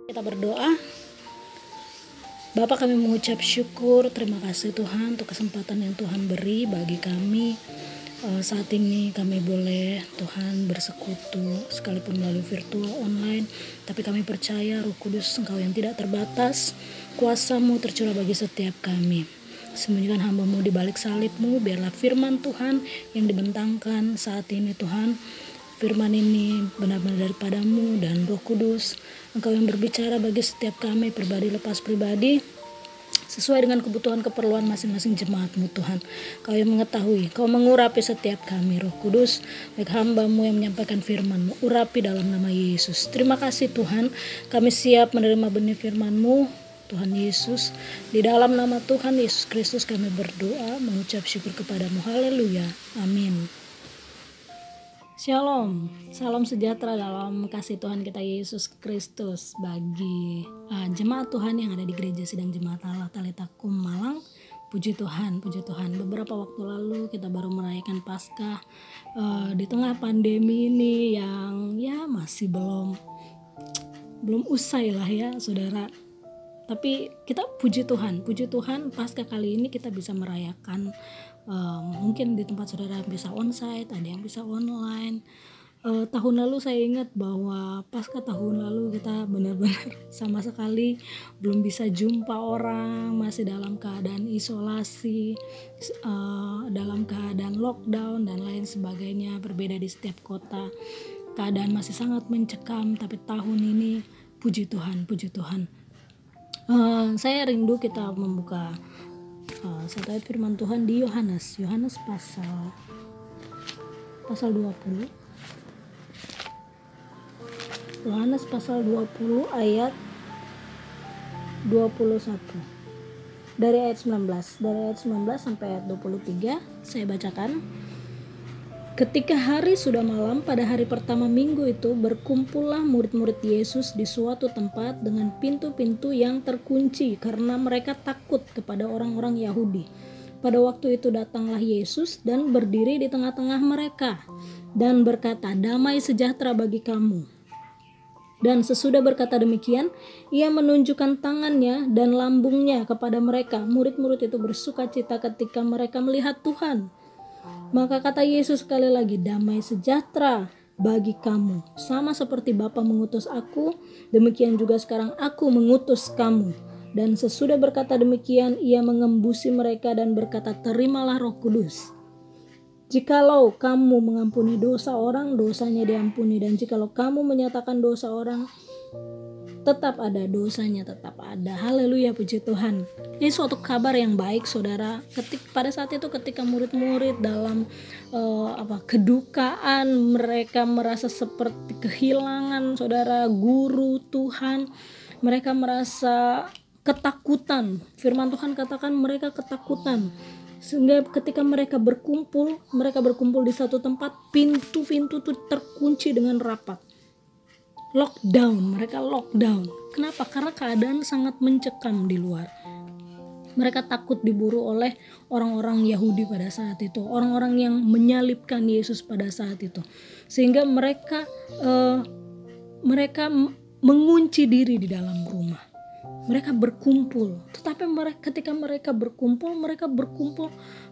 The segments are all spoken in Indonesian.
Kita berdoa. Bapa, kami mengucap syukur, terima kasih Tuhan untuk kesempatan yang Tuhan beri bagi kami. Saat ini kami boleh Tuhan bersekutu sekalipun melalui virtual online, tapi kami percaya Roh Kudus Engkau yang tidak terbatas, kuasa-Mu tercurah bagi setiap kami. Sembunyikan hamba-Mu di balik salib-Mu, biarlah firman Tuhan yang dibentangkan saat ini Tuhan, firman ini benar-benar daripada-Mu dan Roh Kudus, Engkau yang berbicara bagi setiap kami pribadi lepas pribadi, sesuai dengan kebutuhan keperluan masing-masing jemaat-Mu Tuhan. Kau yang mengetahui, Kau mengurapi setiap kami Roh Kudus, baik hamba-Mu yang menyampaikan firman-Mu, urapi dalam nama Yesus. Terima kasih Tuhan, kami siap menerima benih firman-Mu Tuhan Yesus. Di dalam nama Tuhan Yesus Kristus kami berdoa, mengucap syukur kepada-Mu. Haleluya, amin. Shalom, salam sejahtera dalam kasih Tuhan kita Yesus Kristus bagi jemaat Tuhan yang ada di Gereja Sidang Jemaat Allah Talitakum Malang. Puji Tuhan, puji Tuhan. Beberapa waktu lalu kita baru merayakan Paskah di tengah pandemi ini yang ya masih belum usai lah ya saudara. Tapi kita puji Tuhan Paskah kali ini kita bisa merayakan. Mungkin di tempat saudara bisa onsite, ada yang bisa online. Tahun lalu saya ingat bahwa Paskah tahun lalu kita benar-benar sama sekali belum bisa jumpa orang, masih dalam keadaan isolasi, dalam keadaan lockdown dan lain sebagainya, berbeda di setiap kota. Keadaan masih sangat mencekam, tapi tahun ini puji Tuhan. Saya rindu kita membuka satu ayat firman Tuhan di Yohanes pasal 20. Yohanes pasal 20 ayat 21. Dari ayat 19 sampai ayat 23 saya bacakan. Ketika hari sudah malam pada hari pertama minggu itu, berkumpullah murid-murid Yesus di suatu tempat dengan pintu-pintu yang terkunci karena mereka takut kepada orang-orang Yahudi. Pada waktu itu datanglah Yesus dan berdiri di tengah-tengah mereka dan berkata, "Damai sejahtera bagi kamu." Dan sesudah berkata demikian, ia menunjukkan tangannya dan lambungnya kepada mereka. Murid-murid itu bersukacita ketika mereka melihat Tuhan. Maka kata Yesus sekali lagi, "Damai sejahtera bagi kamu. Sama seperti Bapa mengutus aku, demikian juga sekarang aku mengutus kamu." Dan sesudah berkata demikian, ia mengembusi mereka dan berkata, "Terimalah Roh Kudus. Jikalau kamu mengampuni dosa orang, dosanya diampuni. Dan jikalau kamu menyatakan dosa orang, tetap ada dosanya, tetap ada." Haleluya, puji Tuhan. Ini suatu kabar yang baik saudara. Pada saat itu ketika murid-murid dalam kedukaan, mereka merasa seperti kehilangan saudara guru Tuhan. Mereka merasa ketakutan. Firman Tuhan katakan mereka ketakutan. Sehingga ketika mereka berkumpul di satu tempat, pintu-pintu itu terkunci dengan rapat. Mereka lockdown. Kenapa? Karena keadaan sangat mencekam di luar. Mereka takut diburu oleh orang-orang Yahudi pada saat itu, orang-orang yang menyalibkan Yesus pada saat itu. Sehingga mereka mengunci diri di dalam rumah. Mereka berkumpul. Tetapi ketika mereka berkumpul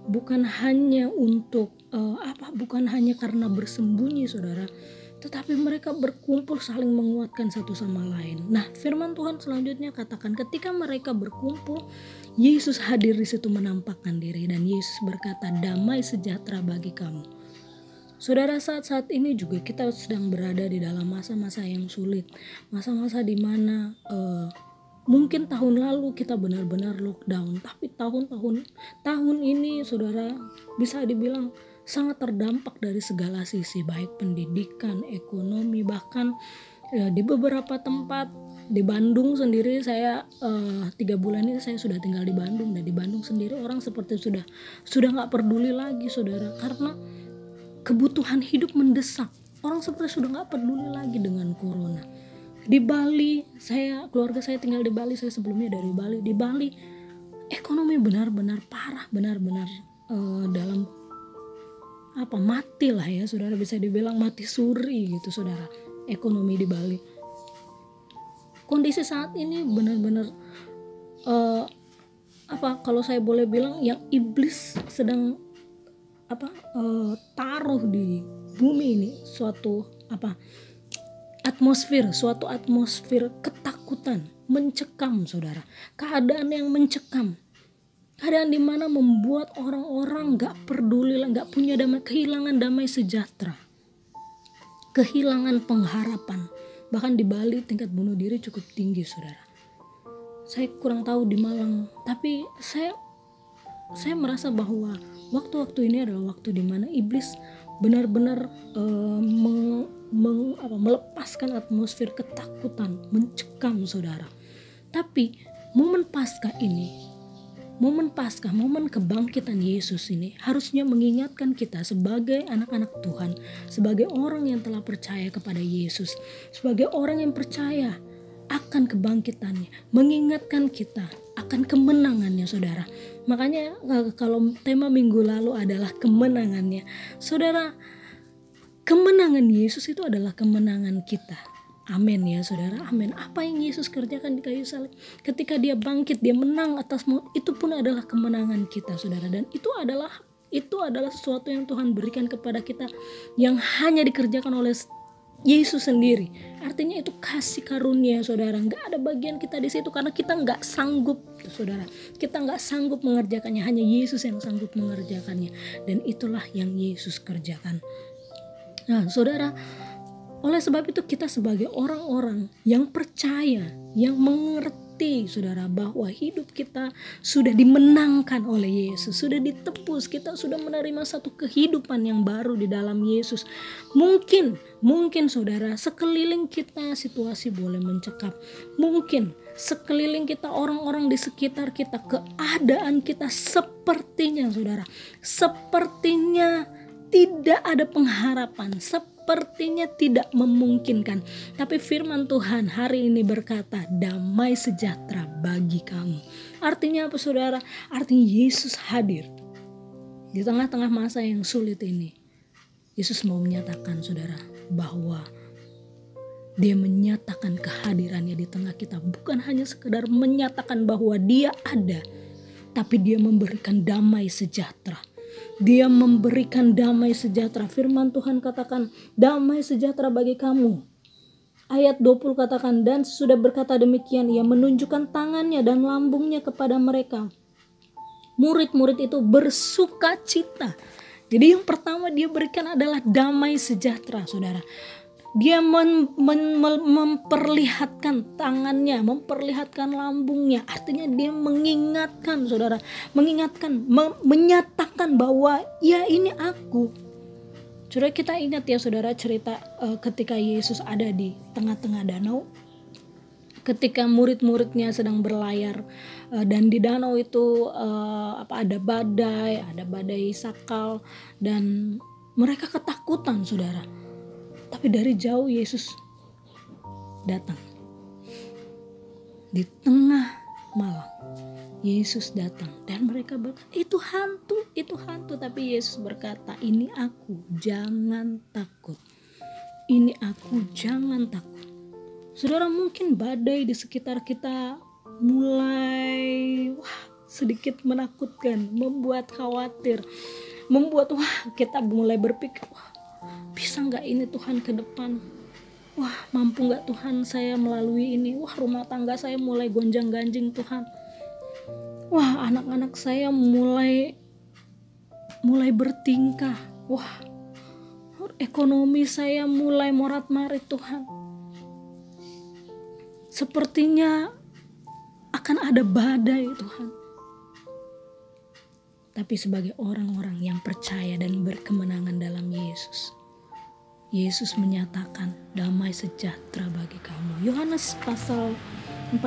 bukan hanya untuk bukan hanya karena bersembunyi saudara. Tetapi mereka berkumpul saling menguatkan satu sama lain. Nah, firman Tuhan selanjutnya katakan ketika mereka berkumpul, Yesus hadir di situ menampakkan diri dan Yesus berkata, "Damai sejahtera bagi kamu." Saudara, saat ini juga kita sedang berada di dalam masa-masa yang sulit. Masa-masa di mana mungkin tahun lalu kita benar-benar lockdown, tapi tahun ini saudara bisa dibilang sangat terdampak dari segala sisi, baik pendidikan, ekonomi, bahkan di beberapa tempat. Di Bandung sendiri saya 3 bulan ini saya sudah tinggal di Bandung, dan di Bandung sendiri orang seperti sudah nggak peduli lagi saudara, karena kebutuhan hidup mendesak. Orang seperti sudah nggak peduli lagi dengan corona. Di Bali, keluarga saya tinggal di Bali, saya sebelumnya dari Bali. Di Bali ekonomi benar-benar parah, benar-benar dalam mati lah ya saudara, bisa dibilang mati suri gitu saudara, ekonomi di Bali. Kondisi saat ini benar-benar kalau saya boleh bilang yang iblis sedang taruh di bumi ini suatu atmosfer ketakutan, mencekam saudara, keadaan yang mencekam, keadaan di mana membuat orang-orang gak peduli, gak punya damai, kehilangan damai sejahtera, kehilangan pengharapan. Bahkan di Bali tingkat bunuh diri cukup tinggi saudara. Saya kurang tahu di Malang, tapi saya merasa bahwa waktu-waktu ini adalah waktu di mana iblis benar-benar melepaskan atmosfer ketakutan, mencekam saudara. Tapi momen Paskah ini, momen kebangkitan Yesus ini harusnya mengingatkan kita sebagai anak-anak Tuhan, sebagai orang yang telah percaya kepada Yesus, sebagai orang yang percaya akan kebangkitannya, mengingatkan kita akan kemenangannya saudara. Makanya kalau tema minggu lalu adalah kemenangannya, saudara, kemenangan Yesus itu adalah kemenangan kita. Amin ya saudara, amin. Apa yang Yesus kerjakan di kayu salib, ketika dia bangkit, dia menang atas maut, itu pun adalah kemenangan kita saudara. Dan itu adalah sesuatu yang Tuhan berikan kepada kita, yang hanya dikerjakan oleh Yesus sendiri. Artinya itu kasih karunia saudara, nggak ada bagian kita di situ, karena kita nggak sanggup saudara, kita nggak sanggup mengerjakannya, hanya Yesus yang sanggup mengerjakannya. Dan itulah yang Yesus kerjakan. Nah saudara, oleh sebab itu kita sebagai orang-orang yang percaya, yang mengerti saudara, bahwa hidup kita sudah dimenangkan oleh Yesus, sudah ditebus, kita sudah menerima satu kehidupan yang baru di dalam Yesus. Mungkin saudara, sekeliling kita situasi boleh mencekam, mungkin sekeliling kita, orang-orang di sekitar kita, keadaan kita sepertinya saudara, sepertinya tidak ada pengharapan, sepertinya tidak memungkinkan. Tapi firman Tuhan hari ini berkata, damai sejahtera bagi kamu. Artinya apa saudara? Artinya Yesus hadir di tengah-tengah masa yang sulit ini. Yesus mau menyatakan saudara, bahwa dia menyatakan kehadirannya di tengah kita. Bukan hanya sekedar menyatakan bahwa dia ada, tapi dia memberikan damai sejahtera. Dia memberikan damai sejahtera. Firman Tuhan katakan, damai sejahtera bagi kamu. Ayat 20 katakan, dan sudah berkata demikian, ia menunjukkan tangannya dan lambungnya kepada mereka. Murid-murid itu bersuka cita. Jadi yang pertama dia berikan adalah damai sejahtera saudara. Dia memperlihatkan tangannya, memperlihatkan lambungnya. Artinya dia mengingatkan saudara, menyatakan bahwa ya ini aku. Saudara, kita ingat ya saudara cerita ketika Yesus ada di tengah-tengah danau. Ketika murid-muridnya sedang berlayar dan di danau itu ada badai sakal dan mereka ketakutan saudara. Tapi dari jauh Yesus datang. Di tengah malam Yesus datang dan mereka berkata, itu hantu. Tapi Yesus berkata, ini aku, jangan takut. Ini aku, jangan takut. Saudara, mungkin badai di sekitar kita mulai sedikit menakutkan, membuat khawatir, membuat kita mulai berpikir, bisa gak ini Tuhan ke depan? Mampu gak Tuhan saya melalui ini? Rumah tangga saya mulai gonjang-ganjing Tuhan. Anak-anak saya mulai bertingkah. Ekonomi saya mulai morat-marit Tuhan. Sepertinya akan ada badai Tuhan. Tapi sebagai orang-orang yang percaya dan berkemenangan dalam Yesus, Yesus menyatakan damai sejahtera bagi kamu. Yohanes pasal 14,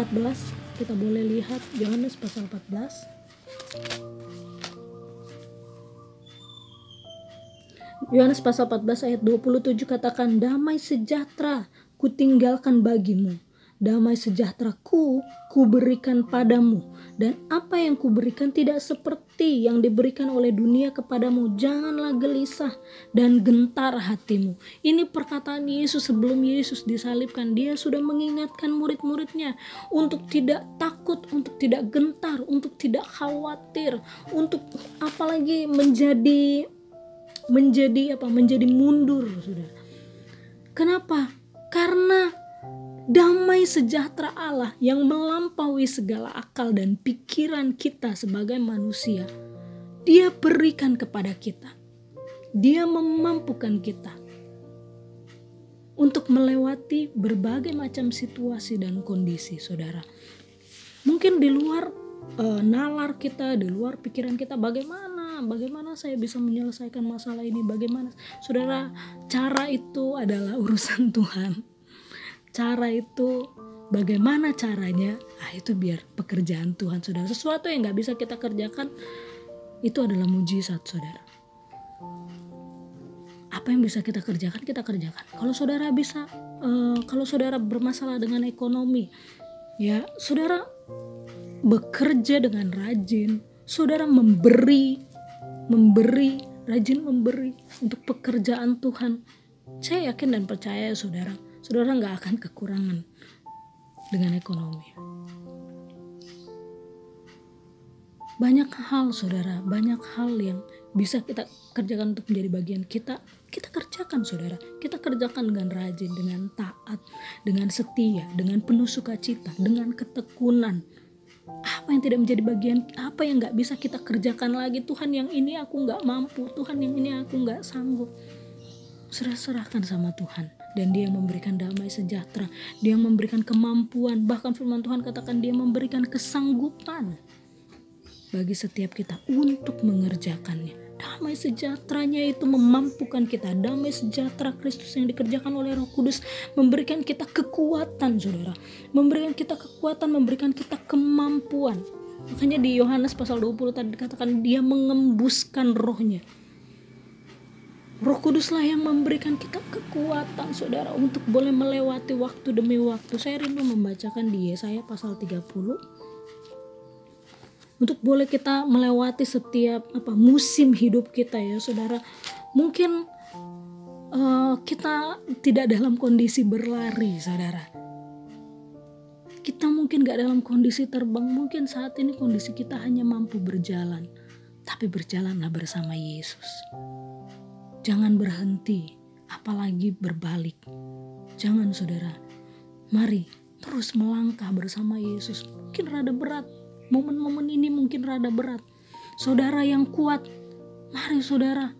kita boleh lihat Yohanes pasal 14. Yohanes pasal 14 ayat 27 katakan, damai sejahtera kutinggalkan bagimu, damai sejahtera-Ku kuberikan padamu, dan apa yang kuberikan tidak seperti yang diberikan oleh dunia kepadamu. Janganlah gelisah dan gentar hatimu. Ini perkataan Yesus sebelum Yesus disalibkan. Dia sudah mengingatkan murid-muridnya untuk tidak takut, untuk tidak gentar, untuk tidak khawatir, untuk apalagi menjadi mundur, Saudara. Kenapa? Karena damai sejahtera Allah yang melampaui segala akal dan pikiran kita sebagai manusia, Dia berikan kepada kita. Dia memampukan kita untuk melewati berbagai macam situasi dan kondisi, Saudara. Mungkin di luar nalar kita, di luar pikiran kita, bagaimana saya bisa menyelesaikan masalah ini, bagaimana. Saudara, cara itu adalah urusan Tuhan. Cara itu bagaimana caranya, itu biar pekerjaan Tuhan, Saudara. Sesuatu yang gak bisa kita kerjakan itu adalah mujizat, Saudara. Apa yang bisa kita kerjakan, kita kerjakan. Kalau Saudara bisa, kalau Saudara bermasalah dengan ekonomi, ya Saudara bekerja dengan rajin, Saudara rajin memberi untuk pekerjaan Tuhan. Saya yakin dan percaya, Saudara gak akan kekurangan dengan ekonomi. Banyak hal, Saudara, banyak hal yang bisa kita kerjakan untuk menjadi bagian kita. Kita kerjakan, Saudara. Kita kerjakan dengan rajin, dengan taat, dengan setia, dengan penuh sukacita, dengan ketekunan. Apa yang tidak menjadi bagian, apa yang gak bisa kita kerjakan lagi, Tuhan yang ini aku gak mampu, Tuhan yang ini aku gak sanggup. Serahkan sama Tuhan, dan Dia memberikan damai sejahtera, Dia memberikan kemampuan, bahkan firman Tuhan katakan Dia memberikan kesanggupan bagi setiap kita untuk mengerjakannya. Damai sejahteranya itu memampukan kita. Damai sejahtera Kristus yang dikerjakan oleh Roh Kudus memberikan kita kekuatan, Saudara, memberikan kita kekuatan, memberikan kita kemampuan. Makanya di Yohanes pasal 20 tadi dikatakan Dia mengembuskan rohnya. Roh Kuduslah yang memberikan kita kekuatan, Saudara, untuk boleh melewati waktu demi waktu. Saya rindu membacakan di Yesaya pasal 30. Untuk boleh kita melewati setiap musim hidup kita, ya Saudara. Mungkin kita tidak dalam kondisi berlari, Saudara. Kita mungkin gak dalam kondisi terbang. Mungkin saat ini kondisi kita hanya mampu berjalan. Tapi berjalanlah bersama Yesus. Jangan berhenti, apalagi berbalik. Jangan, Saudara. Mari terus melangkah bersama Yesus. Mungkin rada berat. Momen-momen ini mungkin rada berat. Saudara yang kuat, mari Saudara,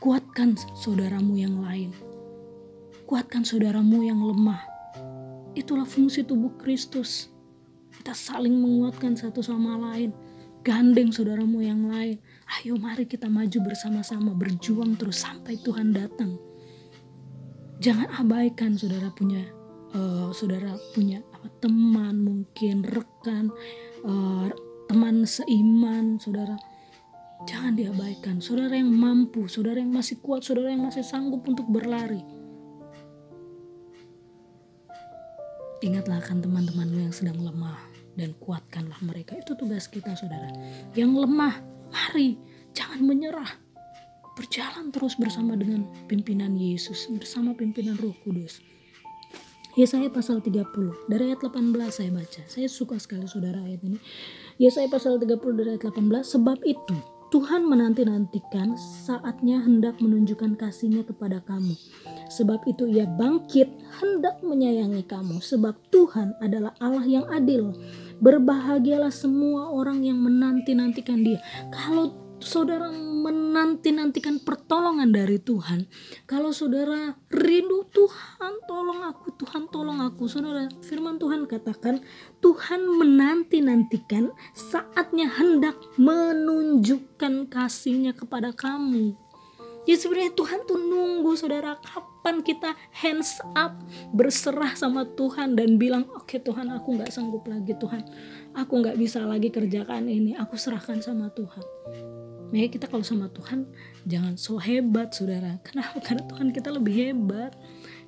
kuatkan saudaramu yang lain. Kuatkan saudaramu yang lemah. Itulah fungsi tubuh Kristus. Kita saling menguatkan satu sama lain. Gandeng saudaramu yang lain. Ayo mari kita maju bersama-sama, berjuang terus sampai Tuhan datang. Jangan abaikan saudara punya teman, mungkin rekan, teman seiman, Saudara. Jangan diabaikan. Saudara yang mampu, saudara yang masih kuat, saudara yang masih sanggup untuk berlari. Ingatlah akan teman-temanmu yang sedang lemah dan kuatkanlah mereka. Itu tugas kita, Saudara. Yang lemah, mari jangan menyerah. Berjalan terus bersama dengan pimpinan Yesus, bersama pimpinan Roh Kudus. Yesaya pasal 30 dari ayat 18 saya baca. Saya suka sekali Saudara ayat ini. Yesaya pasal 30 dari ayat 18. Sebab itu Tuhan menanti-nantikan saatnya hendak menunjukkan kasih-Nya kepada kamu. Sebab itu Ia bangkit hendak menyayangi kamu. Sebab Tuhan adalah Allah yang adil. Berbahagialah semua orang yang menanti-nantikan Dia. Kalau saudara menanti-nantikan pertolongan dari Tuhan, kalau saudara rindu Tuhan tolong aku, Tuhan tolong aku, saudara, firman Tuhan katakan Tuhan menanti-nantikan saatnya hendak menunjukkan kasih-Nya kepada kamu. Ya sebenarnya Tuhan tuh nunggu saudara kapan kita hands up, berserah sama Tuhan dan bilang oke, Tuhan, aku gak sanggup lagi, Tuhan, aku gak bisa lagi kerjakan ini, aku serahkan sama Tuhan. Makanya kita kalau sama Tuhan jangan so hebat, saudara. Kenapa? Karena Tuhan kita lebih hebat.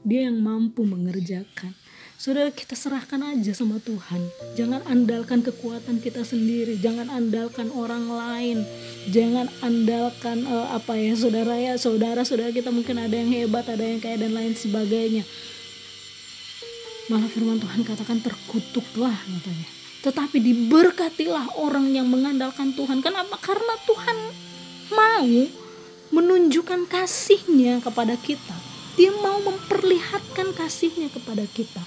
Dia yang mampu mengerjakan. Saudara, kita serahkan aja sama Tuhan. Jangan andalkan kekuatan kita sendiri, jangan andalkan orang lain, jangan andalkan saudara kita mungkin ada yang hebat, ada yang kaya dan lain sebagainya. Malah firman Tuhan katakan terkutuklah katanya. Tetapi diberkatilah orang yang mengandalkan Tuhan. Kenapa? Karena Tuhan mau menunjukkan kasih-Nya kepada kita. Dia mau memperlihatkan kasih-Nya kepada kita.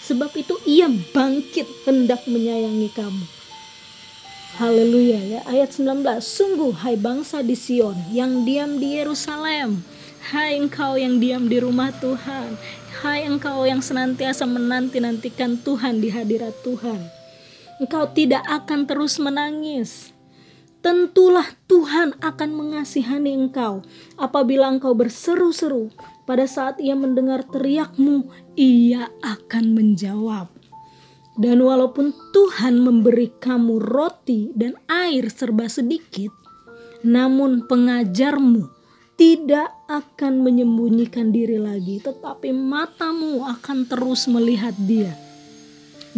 Sebab itu Ia bangkit hendak menyayangi kamu. Haleluya ya. Ayat 19. Sungguh hai bangsa di Sion yang diam di Yerusalem. Hai engkau yang diam di rumah Tuhan. Hai engkau yang senantiasa menanti-nantikan Tuhan di hadirat Tuhan. Engkau tidak akan terus menangis. Tentulah Tuhan akan mengasihani engkau apabila engkau berseru-seru. Pada saat Ia mendengar teriakmu, Ia akan menjawab. Dan walaupun Tuhan memberi kamu roti dan air serba sedikit, namun pengajarmu tidak akan menyembunyikan diri lagi, tetapi matamu akan terus melihat Dia.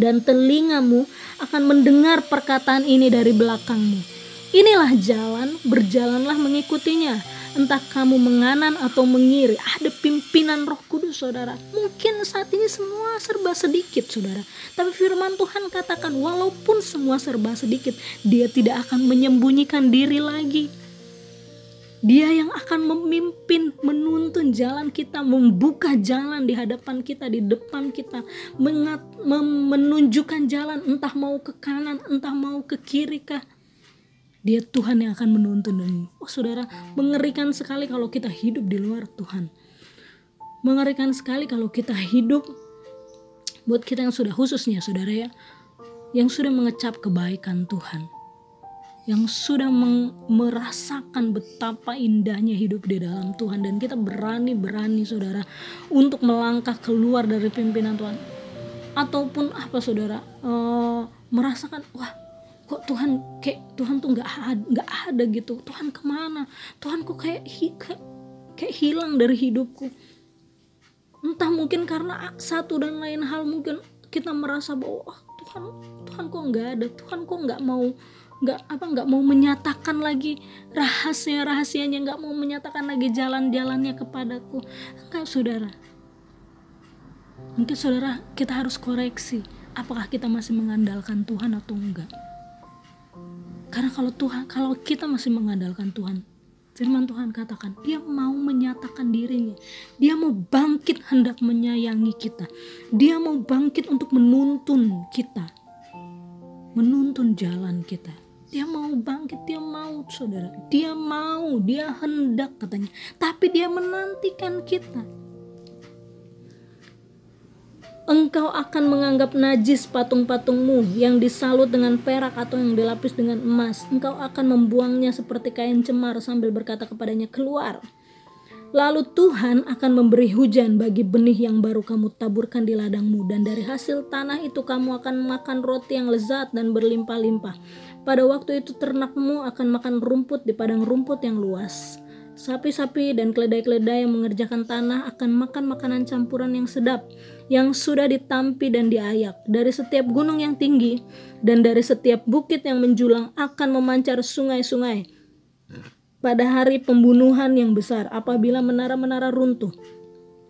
Dan telingamu akan mendengar perkataan ini dari belakangmu. Inilah jalan, berjalanlah mengikutinya. Entah kamu menganan atau mengiri, ada pimpinan Roh Kudus saudara. Mungkin saat ini semua serba sedikit saudara, tapi firman Tuhan katakan walaupun semua serba sedikit, Dia tidak akan menyembunyikan diri lagi. Dia yang akan memimpin, menuntun jalan kita, membuka jalan di hadapan kita, di depan kita, menunjukkan jalan, entah mau ke kanan, entah mau ke kiri kah. Dia Tuhan yang akan menuntun ini. Oh saudara, mengerikan sekali kalau kita hidup di luar Tuhan. Mengerikan sekali kalau kita hidup, buat kita yang sudah khususnya saudara ya, yang sudah mengecap kebaikan Tuhan, yang sudah merasakan betapa indahnya hidup di dalam Tuhan, dan kita berani saudara untuk melangkah keluar dari pimpinan Tuhan, ataupun saudara merasakan wah kok Tuhan tuh nggak ada gitu, Tuhan kemana, Tuhan kok kayak hilang dari hidupku. Entah mungkin karena satu dan lain hal, mungkin kita merasa bahwa Tuhan kok nggak ada, Tuhan kok nggak mau menyatakan lagi rahasianya, nggak mau menyatakan lagi jalan-jalannya kepadaku. Enggak saudara, mungkin saudara kita harus koreksi, apakah kita masih mengandalkan Tuhan atau enggak. Karena kalau kita masih mengandalkan Tuhan, firman Tuhan katakan Dia mau menyatakan dirinya. Dia mau bangkit hendak menyayangi kita. Dia mau bangkit untuk menuntun kita, menuntun jalan kita. Dia mau bangkit, Dia mau saudara. Dia mau, Dia hendak katanya. Tapi Dia menantikan kita. Engkau akan menganggap najis patung-patungmu yang disalut dengan perak atau yang dilapis dengan emas. Engkau akan membuangnya seperti kain cemar sambil berkata kepadanya, keluar. Lalu Tuhan akan memberi hujan bagi benih yang baru kamu taburkan di ladangmu. Dan dari hasil tanah itu kamu akan makan roti yang lezat dan berlimpah-limpah. Pada waktu itu ternakmu akan makan rumput di padang rumput yang luas. Sapi-sapi dan keledai-keledai yang mengerjakan tanah akan makan makanan campuran yang sedap, yang sudah ditampi dan diayak. Dari setiap gunung yang tinggi dan dari setiap bukit yang menjulang akan memancar sungai-sungai. Pada hari pembunuhan yang besar, apabila menara-menara runtuh,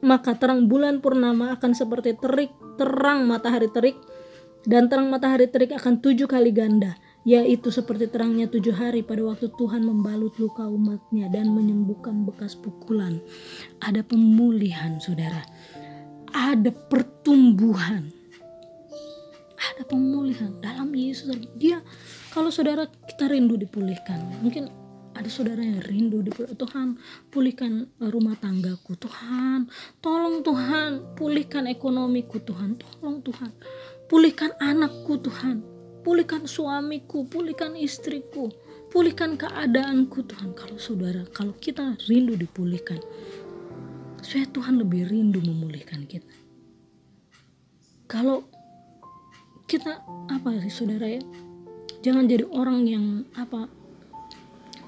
maka terang bulan purnama akan seperti terang matahari terik, dan terang matahari terik akan 7 kali ganda, yaitu seperti terangnya 7 hari pada waktu Tuhan membalut luka umatnya dan menyembuhkan bekas pukulan. Ada pemulihan saudara, ada pertumbuhan, ada pemulihan dalam Yesus. Dia, kalau saudara kita rindu dipulihkan, mungkin ada saudara yang rindu Tuhan pulihkan rumah tanggaku, Tuhan tolong, Tuhan pulihkan ekonomiku, Tuhan tolong, Tuhan pulihkan anakku, Tuhan pulihkan suamiku, pulihkan istriku, pulihkan keadaanku, Tuhan. Kalau kita rindu dipulihkan, supaya Tuhan lebih rindu memulihkan kita. Kalau kita saudara ya, jangan jadi orang yang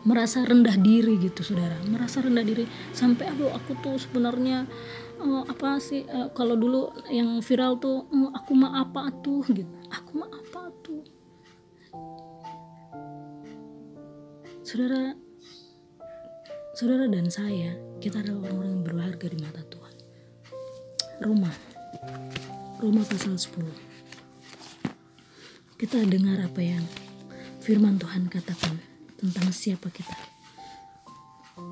merasa rendah diri gitu saudara, merasa rendah diri sampai aku tuh sebenarnya apa sih kalau dulu yang viral tuh aku mah apa tuh gitu, aku mah apa tuh. Saudara dan saya, kita adalah orang-orang yang berharga di mata Tuhan. Roma pasal 10. Kita dengar apa yang firman Tuhan katakan tentang siapa kita.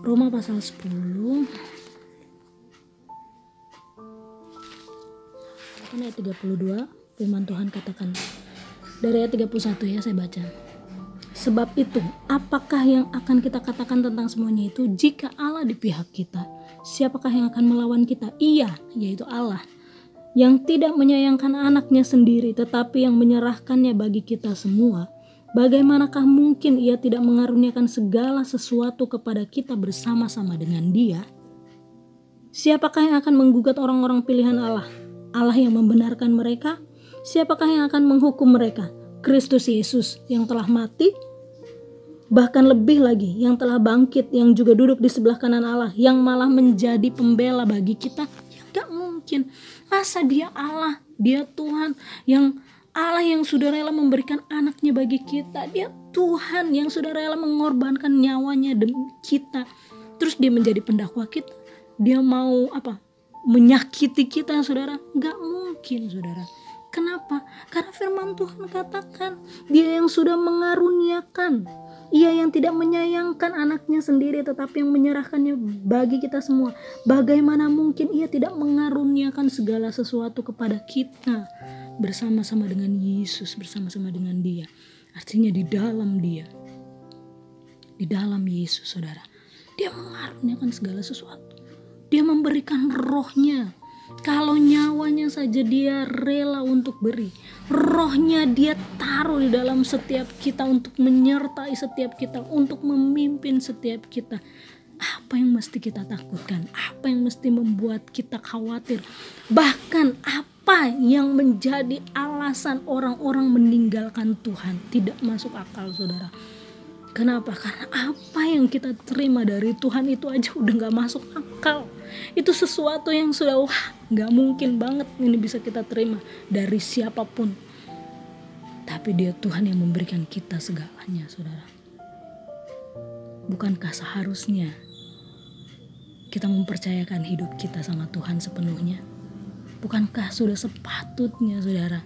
Roma pasal 10 ayat 32, firman Tuhan katakan dari ayat 31 ya, saya baca. Sebab itu, apakah yang akan kita katakan tentang semuanya itu? Jika Allah di pihak kita, siapakah yang akan melawan kita? Ia, yaitu Allah, yang tidak menyayangkan anaknya sendiri, tetapi yang menyerahkannya bagi kita semua. Bagaimanakah mungkin ia tidak mengaruniakan segala sesuatu kepada kita bersama-sama dengan Dia? Siapakah yang akan menggugat orang-orang pilihan Allah? Allah yang membenarkan mereka? Siapakah yang akan menghukum mereka? Kristus Yesus yang telah mati, bahkan lebih lagi yang telah bangkit, yang juga duduk di sebelah kanan Allah, yang malah menjadi pembela bagi kita. Ya gak mungkin. Masa Dia Allah, Dia Tuhan, yang Allah yang sudah rela memberikan anaknya bagi kita. Dia Tuhan yang sudah rela mengorbankan nyawanya demi kita. Terus Dia menjadi pendakwa kita. Dia mau menyakiti kita, saudara? Gak mungkin, saudara. Kenapa? Karena firman Tuhan katakan Dia yang sudah mengaruniakan. Ia yang tidak menyayangkan anaknya sendiri, tetapi yang menyerahkannya bagi kita semua. Bagaimana mungkin Ia tidak mengaruniakan segala sesuatu kepada kita bersama-sama dengan Yesus, bersama-sama dengan Dia. Artinya di dalam Dia, di dalam Yesus, saudara, Dia mengaruniakan segala sesuatu. Dia memberikan rohnya. Kalau nyawanya saja Dia rela untuk beri, rohnya Dia taruh di dalam setiap kita untuk menyertai setiap kita, untuk memimpin setiap kita. Apa yang mesti kita takutkan? Apa yang mesti membuat kita khawatir? Bahkan apa yang menjadi alasan orang-orang meninggalkan Tuhan? Tidak masuk akal, saudara. Kenapa? Karena apa yang kita terima dari Tuhan itu aja udah gak masuk akal. Itu sesuatu yang sudah gak mungkin banget ini bisa kita terima dari siapapun. Tapi Dia Tuhan yang memberikan kita segalanya, saudara. Bukankah seharusnya kita mempercayakan hidup kita sama Tuhan sepenuhnya? Bukankah sudah sepatutnya, saudara,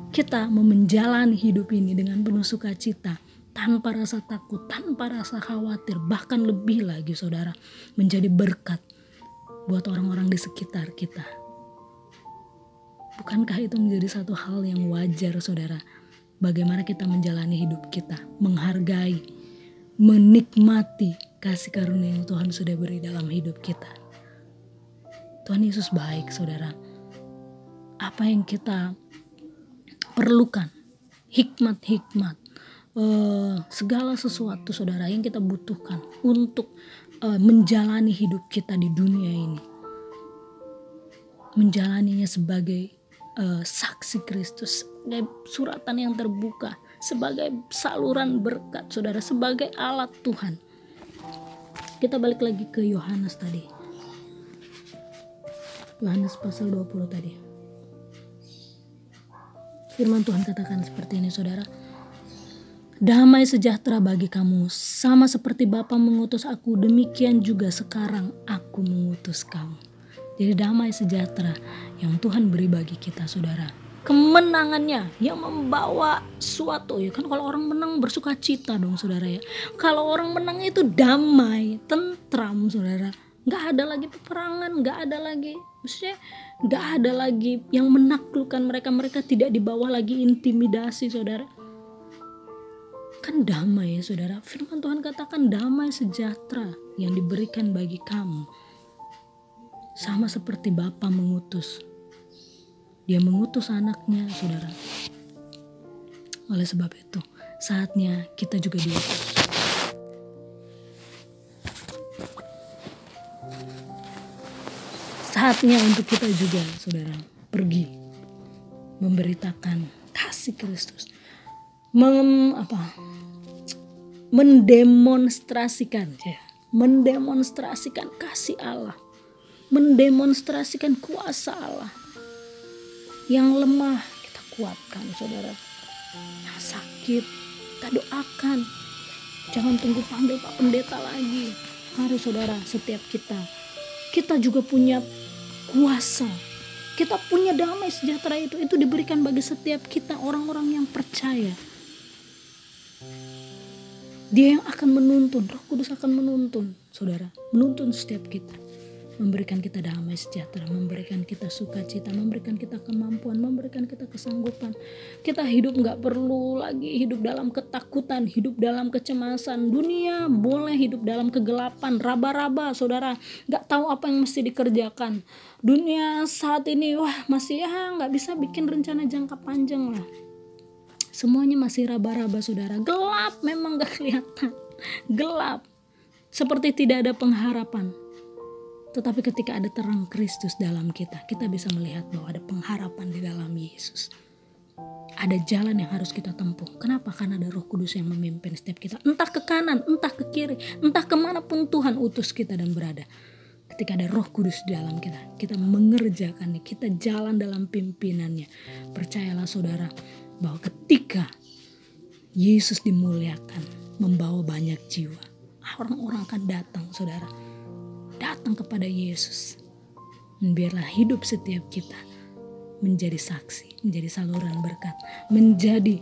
kita menjalani hidup ini dengan penuh sukacita, tanpa rasa takut, tanpa rasa khawatir, bahkan lebih lagi, saudara, menjadi berkat buat orang-orang di sekitar kita. Bukankah itu menjadi satu hal yang wajar, saudara? Bagaimana kita menjalani hidup kita, menghargai, menikmati kasih karunia yang Tuhan sudah beri dalam hidup kita. Tuhan Yesus baik, saudara. Apa yang kita perlukan, hikmat-hikmat, segala sesuatu, saudara, yang kita butuhkan untuk menjalani hidup kita di dunia ini, menjalaninya sebagai saksi Kristus, sebagai suratan yang terbuka, sebagai saluran berkat, saudara, sebagai alat Tuhan. Kita balik lagi ke Yohanes tadi, Yohanes pasal 20 tadi. Firman Tuhan katakan seperti ini, saudara. Damai sejahtera bagi kamu, sama seperti Bapa mengutus aku, demikian juga sekarang aku mengutus kamu. Jadi damai sejahtera yang Tuhan beri bagi kita, saudara. Kemenangannya yang membawa suatu, ya kan, kalau orang menang bersuka cita dong, saudara, ya. Kalau orang menang itu damai, tentram, saudara. Gak ada lagi peperangan, gak ada lagi, maksudnya gak ada lagi yang menaklukkan mereka. Mereka tidak dibawa lagi intimidasi, saudara. Kan damai, ya, saudara. Firman Tuhan katakan damai sejahtera yang diberikan bagi kamu, sama seperti Bapa mengutus. Dia mengutus anaknya, saudara. Oleh sebab itu, saatnya kita juga diutus. Saatnya untuk kita juga, saudara, pergi memberitakan kasih Kristus, mendemonstrasikan kasih Allah, mendemonstrasikan kuasa Allah. Yang lemah kita kuatkan, saudara. Yang sakit kita doakan. Jangan tunggu panggil Pak Pendeta lagi. Mari saudara, setiap kita juga punya kuasa. Kita punya damai sejahtera itu diberikan bagi setiap kita, orang-orang yang percaya. Dia yang akan menuntun, Roh Kudus akan menuntun, saudara, menuntun setiap kita. Memberikan kita damai sejahtera, memberikan kita sukacita, memberikan kita kemampuan, memberikan kita kesanggupan. Kita hidup gak perlu lagi hidup dalam ketakutan, hidup dalam kecemasan. Dunia boleh hidup dalam kegelapan, raba-raba, saudara, gak tahu apa yang mesti dikerjakan. Dunia saat ini masih gak bisa bikin rencana jangka panjang lah. Semuanya masih raba-raba, saudara. Gelap, memang gak kelihatan. Gelap, seperti tidak ada pengharapan. Tetapi ketika ada terang Kristus dalam kita bisa melihat bahwa ada pengharapan di dalam Yesus. Ada jalan yang harus kita tempuh. Kenapa? Karena ada Roh Kudus yang memimpin setiap kita. Entah ke kanan, entah ke kiri, entah kemanapun Tuhan utus kita dan berada. Ketika ada Roh Kudus di dalam kita mengerjakannya, kita jalan dalam pimpinannya. Percayalah saudara, bahwa ketika Yesus dimuliakan, membawa banyak jiwa, orang-orang akan datang, saudara. Datang kepada Yesus. Dan biarlah hidup setiap kita menjadi saksi, menjadi saluran berkat, menjadi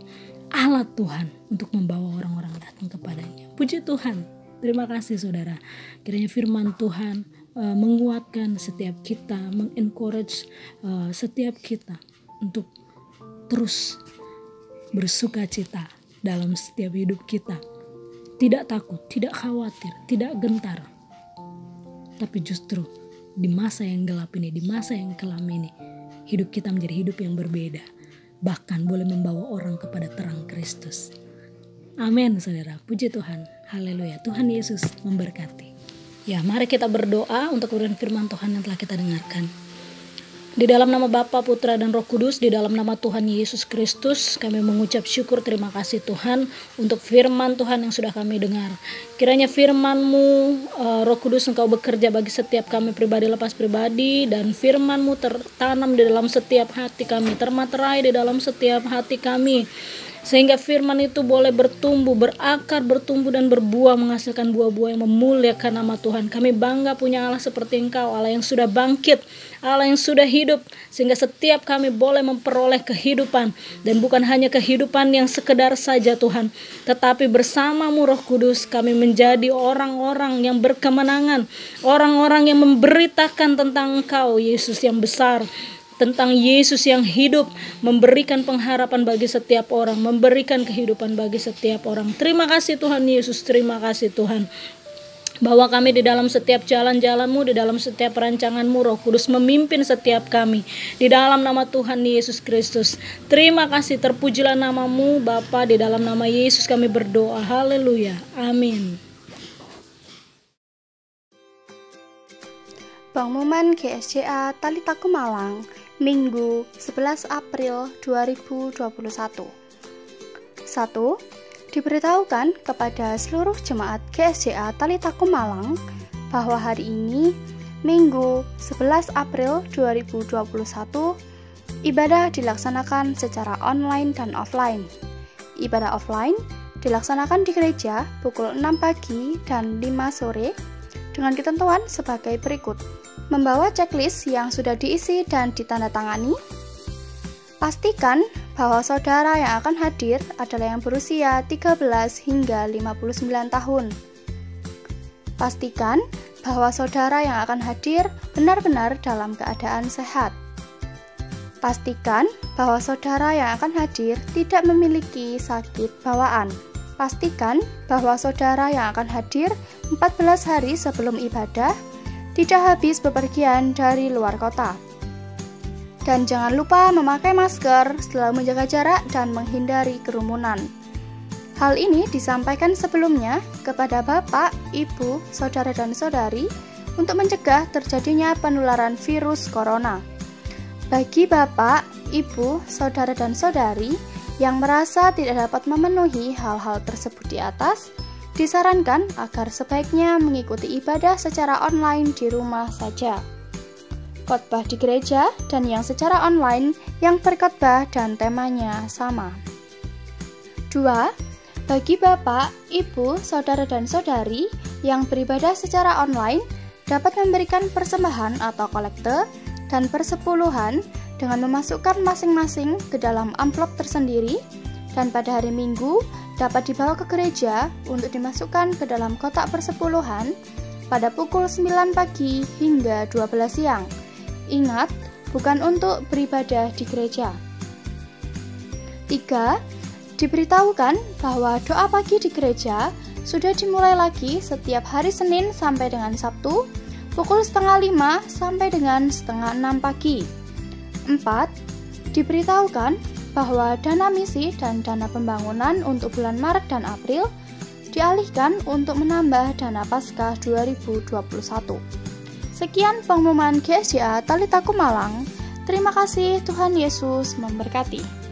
alat Tuhan untuk membawa orang-orang datang kepadanya. Puji Tuhan. Terima kasih saudara. Kiranya firman Tuhan menguatkan setiap kita, mengencourage setiap kita untuk terus bersukacita dalam setiap hidup kita. Tidak takut, tidak khawatir, tidak gentar. Tapi justru di masa yang gelap ini, di masa yang kelam ini, hidup kita menjadi hidup yang berbeda. Bahkan boleh membawa orang kepada terang Kristus. Amin saudara, puji Tuhan. Haleluya, Tuhan Yesus memberkati. Ya, mari kita berdoa untuk kebenaran firman Tuhan yang telah kita dengarkan. Di dalam nama Bapa, Putra, dan Roh Kudus, di dalam nama Tuhan Yesus Kristus, kami mengucap syukur terima kasih Tuhan untuk firman Tuhan yang sudah kami dengar. Kiranya firman-Mu, Roh Kudus, Engkau bekerja bagi setiap kami pribadi lepas pribadi, dan firman-Mu tertanam di dalam setiap hati kami, termaterai di dalam setiap hati kami. Sehingga firman itu boleh bertumbuh, berakar, bertumbuh dan berbuah, menghasilkan buah-buah yang memuliakan nama Tuhan. Kami bangga punya Allah seperti Engkau, Allah yang sudah bangkit, Allah yang sudah hidup, sehingga setiap kami boleh memperoleh kehidupan. Dan bukan hanya kehidupan yang sekedar saja Tuhan, tetapi bersama-Mu Roh Kudus kami menjadi orang-orang yang berkemenangan, orang-orang yang memberitakan tentang Engkau Yesus yang besar, tentang Yesus yang hidup, memberikan pengharapan bagi setiap orang, memberikan kehidupan bagi setiap orang. Terima kasih Tuhan Yesus, terima kasih Tuhan. Bahwa kami di dalam setiap jalan-jalan-Mu, di dalam setiap rancangan-Mu, Roh Kudus memimpin setiap kami. Di dalam nama Tuhan Yesus Kristus. Terima kasih, terpujilah nama-Mu Bapa, di dalam nama Yesus kami berdoa. Haleluya, amin. Pengumuman GSJA Talitaku Malang, Minggu 11 April 2021. 1. Diberitahukan kepada seluruh jemaat GSJA Talitaku Malang bahwa hari ini, Minggu 11 April 2021, ibadah dilaksanakan secara online dan offline. Ibadah offline dilaksanakan di gereja pukul 6 pagi dan 5 sore dengan ketentuan sebagai berikut. Membawa checklist yang sudah diisi dan ditandatangani. Pastikan bahwa saudara yang akan hadir adalah yang berusia 13 hingga 59 tahun. Pastikan bahwa saudara yang akan hadir benar-benar dalam keadaan sehat. Pastikan bahwa saudara yang akan hadir tidak memiliki sakit bawaan. Pastikan bahwa saudara yang akan hadir 14 hari sebelum ibadah tidak habis bepergian dari luar kota. Dan jangan lupa memakai masker, selalu menjaga jarak dan menghindari kerumunan. Hal ini disampaikan sebelumnya kepada Bapak, Ibu, Saudara dan Saudari untuk mencegah terjadinya penularan virus corona. Bagi Bapak, Ibu, Saudara dan Saudari yang merasa tidak dapat memenuhi hal-hal tersebut di atas, disarankan agar sebaiknya mengikuti ibadah secara online di rumah saja. khotbah di gereja, dan yang secara online yang berkhotbah dan temanya sama. 2. Bagi Bapak, Ibu, Saudara dan Saudari yang beribadah secara online dapat memberikan persembahan atau kolekte dan persepuluhan dengan memasukkan masing-masing ke dalam amplop tersendiri, dan pada hari Minggu dapat dibawa ke gereja untuk dimasukkan ke dalam kotak persepuluhan pada pukul 9 pagi hingga 12 siang. Ingat, bukan untuk beribadah di gereja. 3. Diberitahukan bahwa doa pagi di gereja sudah dimulai lagi setiap hari Senin sampai dengan Sabtu, pukul 4:30 sampai dengan 5:30 pagi. 4. Diberitahukan bahwa dana misi dan dana pembangunan untuk bulan Maret dan April dialihkan untuk menambah dana Paskah 2021. Sekian pengumuman GSJA Talitaku Malang. Terima kasih, Tuhan Yesus memberkati.